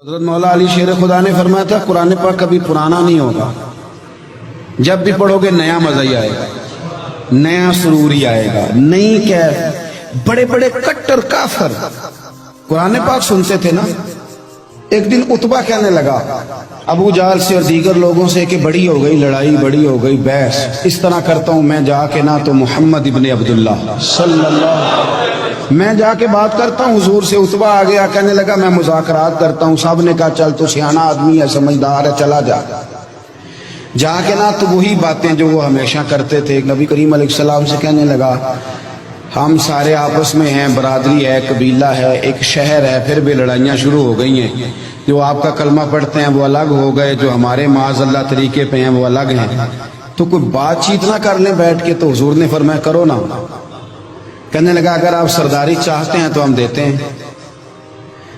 حضرت مولا علی شیر خدا نے فرمایا تھا قرآن پاک کبھی پرانا نہیں ہوگا، جب بھی پڑھو گے نیا مزہ ہی آئے گا، نیا سرور ہی آئے گا، نئی کیف۔ بڑے بڑے کٹر کافر قرآن پاک سنتے تھے نا۔ ایک دن عتبہ کہنے لگا ابو جہل سے اور دیگر لوگوں سے کہ بڑی ہو گئی لڑائی، بڑی ہو گئی بحث، اس طرح کرتا ہوں میں جا کے نہ تو محمد ابن عبداللہ صلی اللہ میں جا کے بات کرتا ہوں حضور سے۔ عتبہ آ گیا، کہنے لگا میں مذاکرات کرتا ہوں۔ سب نے کہا چل تو سیانا آدمی ہے، سمجھدار ہے، چلا جا۔ جا کے نہ تو وہی باتیں جو وہ ہمیشہ کرتے تھے۔ نبی کریم علیہ السلام سے کہنے لگا ہم سارے آپس میں ہیں، برادری ہے، قبیلہ ہے، ایک شہر ہے، پھر بھی لڑائیاں شروع ہو گئی ہیں۔ جو آپ کا کلمہ پڑھتے ہیں وہ الگ ہو گئے، جو ہمارے معاذ اللہ طریقے پہ ہیں وہ الگ ہیں، تو کوئی بات چیت نہ کر لیں بیٹھ کے۔ تو حضور نے فرمایا کرو نا۔ کہنے لگا اگر آپ سرداری چاہتے ہیں تو ہم دیتے ہیں،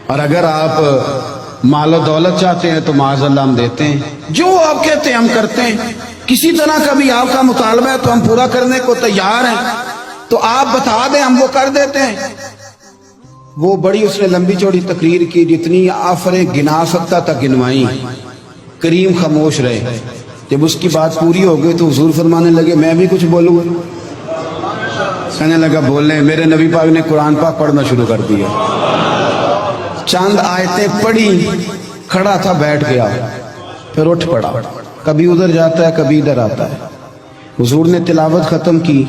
اور اگر آپ مال و دولت چاہتے ہیں تو معاذ اللہ ہم دیتے ہیں، جو آپ کہتے ہیں ہم کرتے ہیں۔ کسی طرح کا بھی آپ کا مطالبہ ہے تو ہم پورا کرنے کو تیار ہیں، تو آپ بتا دیں ہم وہ کر دیتے ہیں۔ وہ بڑی اس نے لمبی چوڑی تقریر کی، جتنی آفریں گنا سکتا تھا گنوائیں۔ کریم خاموش رہے۔ جب اس کی بات پوری ہو گئی تو حضور فرمانے لگے میں بھی کچھ بولوں گا؟ کہنے لگا بولیں۔ میرے نبی پاک نے قرآن پاک پڑھنا شروع کر دیا، چند آیتیں پڑھی، کھڑا تھا بیٹھ گیا، پھر اٹھ پڑا، کبھی ادھر جاتا ہے کبھی ادھر آتا ہے۔ حضور نے تلاوت ختم کی،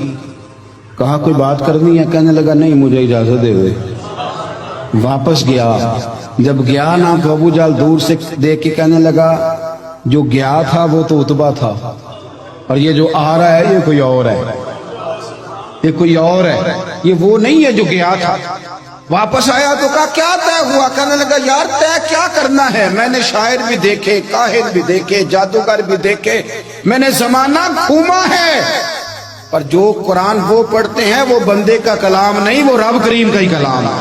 کہا کوئی بات کرنی ہے؟ کہنے لگا نہیں مجھے اجازت دے دے۔ واپس گیا، جب گیا نا تو ابو جہل دور سے دیکھ کے کہنے لگا جو گیا تھا وہ تو عتبہ تھا، اور یہ جو آ رہا ہے یہ کوئی اور ہے، یہ کوئی اور ہے، یہ وہ نہیں ہے جو گیا تھا۔ واپس آیا تو کہا کیا طے ہوا؟ کہنے لگا یار طے کیا کرنا ہے، میں نے شاعر بھی دیکھے، کاہن بھی دیکھے، جادوگر بھی دیکھے، میں نے زمانہ گھوما ہے، پر جو قرآن وہ پڑھتے ہیں وہ بندے کا کلام نہیں، وہ رب کریم کا ہی کلام ہے،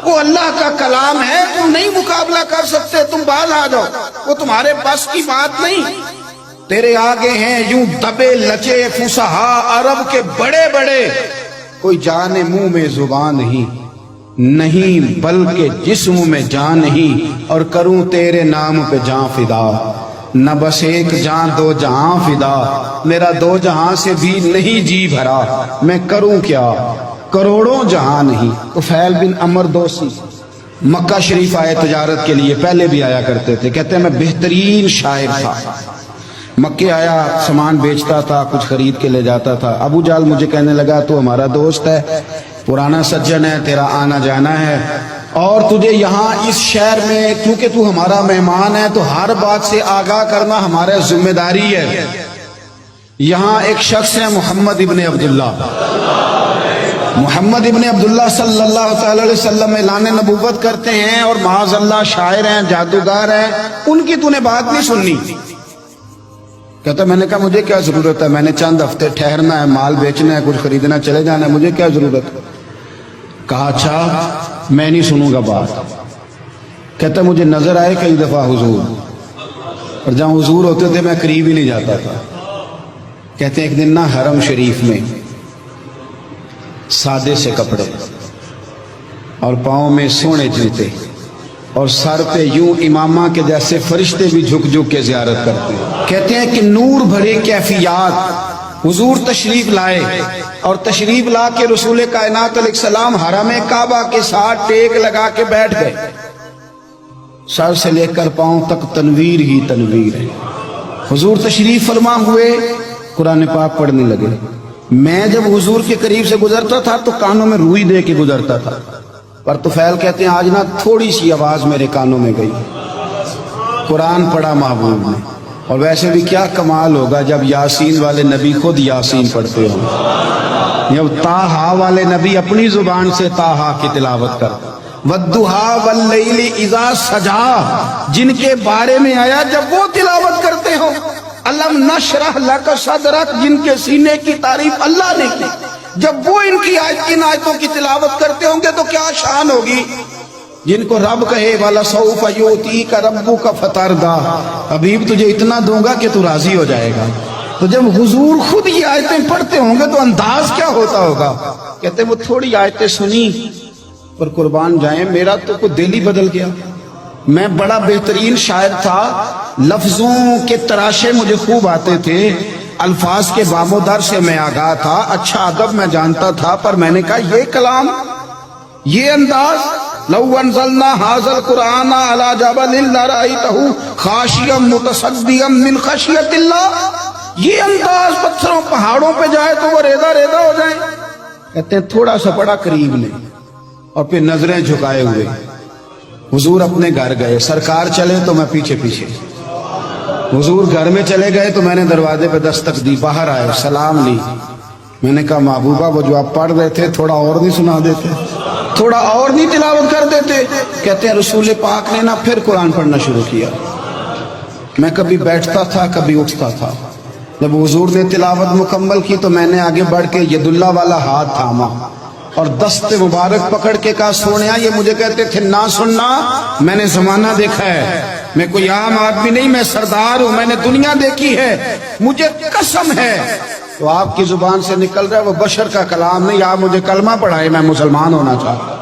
وہ اللہ کا کلام ہے۔ تم نہیں مقابلہ کر سکتے، تم باز آ جاؤ، وہ تمہارے بس کی بات نہیں۔ تیرے آگے ہیں یوں دبے لچے فصحا عرب کے بڑے بڑے، کوئی جان منہ میں زبان نہیں بلکہ جسم میں جان نہیں، اور کروں تیرے نام پہ جان فدا، نہ بس ایک جان دو جہاں فدا، میرا دو جہاں سے بھی نہیں جی بھرا، میں کروں کیا کروڑوں جہاں نہیں۔ طفیل بن عمر دوسی مکہ شریف آئے تجارت کے لیے، پہلے بھی آیا کرتے تھے، کہتے ہیں میں بہترین شاعر تھا، مکے آیا سامان بیچتا تھا، کچھ خرید کے لے جاتا تھا۔ ابو جہل مجھے کہنے لگا تو ہمارا دوست ہے، پرانا سجن ہے، تیرا آنا جانا ہے، اور تجھے یہاں اس شہر میں کیونکہ تو ہمارا مہمان ہے تو ہر بات سے آگاہ کرنا ہمارا ذمہ داری ہے۔ یہاں ایک شخص ہے محمد ابن عبداللہ، محمد ابن عبداللہ صلی اللہ تعالی علیہ وسلم اعلان نبوت کرتے ہیں، اور معاذ اللہ شاعر ہیں، جادوگر ہیں، ان کی تو نے بات نہیں سننی۔ کہتا میں نے کہا مجھے کیا ضرورت ہے، میں نے چند ہفتے ٹھہرنا ہے، مال بیچنا ہے، کچھ خریدنا، چلے جانا ہے، مجھے کیا ضرورت ہے؟ کہا اچھا میں نہیں سنوں گا بات۔ کہتا مجھے نظر آئے کئی دفعہ حضور، اور جہاں حضور ہوتے تھے میں قریب ہی نہیں جاتا تھا۔ کہتے ہیں ایک دن نا حرم شریف میں سادے سے کپڑے اور پاؤں میں سونے جوتے اور سر پہ یوں امامہ کے جیسے فرشتے بھی جھک جھک کے زیارت کرتے ہیں۔ کہتے ہیں کہ نور بھرے کیفیات حضور تشریف لائے، اور تشریف لا کے رسول کائنات علیہ السلام حرم کعبہ کے ساتھ ٹیک لگا کے بیٹھ گئے، سر سے لے کر پاؤں تک تنویر ہی تنویر ہے۔ حضور تشریف فرما ہوئے، قرآن پاک پڑھنے لگے۔ میں جب حضور کے قریب سے گزرتا تھا تو کانوں میں روئی دے کے گزرتا تھا، پر طفیل کہتے ہیں آج نا تھوڑی سی آواز میرے کانوں میں گئی، قرآن پڑھا محبوب نے۔ اور ویسے بھی کیا کمال ہوگا جب یاسین والے نبی خود یاسین پڑھتے ہوں، جب طٰہٰ والے نبی اپنی زبان سے طٰہٰ کی تلاوت کرتے، وَالضُّحَىٰ وَاللَّيْلِ إِذَا سَجَىٰ جن کے بارے میں آیا جب وہ تلاوت کرتے ہوں، الم نشرح لک صدرک جن کے سینے کی تعریف اللہ نے کی، جب وہ ان آیتوں کی تلاوت کرتے ہوں گے تو کیا شان ہوگی۔ جن کو رب کہے وَلَسَوْفَ يُؤْتِيكَ رَبُّكَ فَتَرْضَىٰ حبیب تجھے اتنا دوں گا کہ تو راضی ہو جائے گا۔ تو جب حضور خود یہ آیتیں پڑھتے ہوں گے تو انداز کیا ہوتا ہوگا۔ کہتے ہیں وہ تھوڑی آیتیں سنی پر قربان جائیں میرا تو کوئی دل ہی بدل گیا۔ میں بڑا بہترین شاعر تھا، لفظوں کے تراشے مجھے خوب آتے تھے، الفاظ کے بام و در سے میں آگاہ تھا، اچھا ادب میں جانتا تھا، پر میں نے کہا یہ کلام، یہ انداز، لو انزلنا هذا القرآن على جبل لرأيته خاشعا متصدعا من خشیۃ اللہ، یہ انداز پتھروں پہاڑوں پہ جائے تو وہ ریزہ ریزہ ہو جائیں. کہتے ہیں تھوڑا سا بڑا قریب لے اور پھر نظریں جھکائے ہوئے حضور اپنے گھر گئے، سرکار چلے تو میں پیچھے پیچھے، حضور گھر میں چلے گئے تو میں نے دروازے پہ دستک دی، باہر آئے، سلام لی. میں نے کہا محبوبہ وہ جو آپ پڑھ رہے تھے تھوڑا اور نہیں سنا دیتے، تھوڑا اور نہیں تلاوت کر دیتے؟ کہتے ہیں رسول پاک نے نا پھر قرآن پڑھنا شروع کیا. میں کبھی بیٹھتا تھا کبھی اٹھتا تھا، جب حضور نے تلاوت مکمل کی تو میں نے آگے بڑھ کے ید اللہ والا ہاتھ تھاما اور دست مبارک پکڑ کے کہا سونیا، یہ مجھے کہتے تھے نہ سننا، میں نے زمانہ دیکھا ہے، میں کوئی عام آدمی نہیں، میں سردار ہوں، میں نے دنیا دیکھی ہے، مجھے قسم ہے. تو آپ کی زبان سے نکل رہا ہے وہ بشر کا کلام نہیں، آپ مجھے کلمہ پڑھائے، میں مسلمان ہونا چاہتا ہوں.